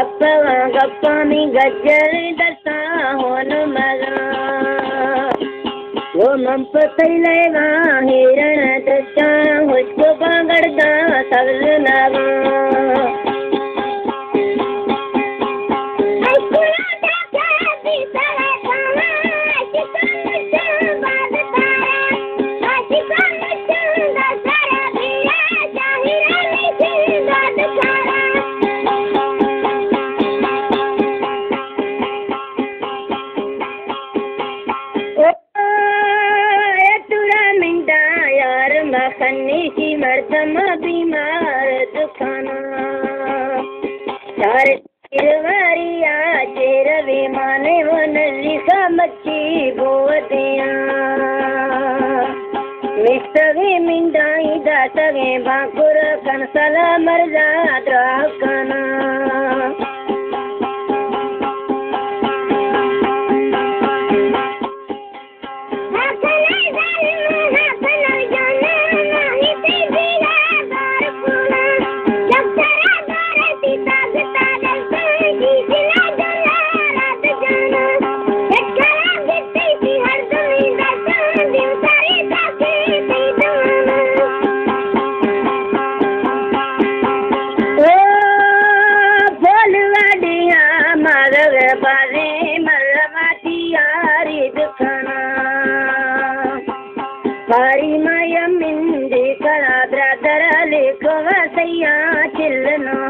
गप्पामी गजर दसा होन मगा वो मंप तैलेगा हिरण दसा हुस्को बागड़दा सबल नागा खन्नी मर्दम बीमार दुखाना चार चिरवरिया चिरवे माने वो नलिका मच्छी बोदिया मिसवे मिंदाई दासवे बाकुर कंसला मरजा द्राकना पारी माया मिंदे कला ब्रदर लेखवा सैया चिल्लना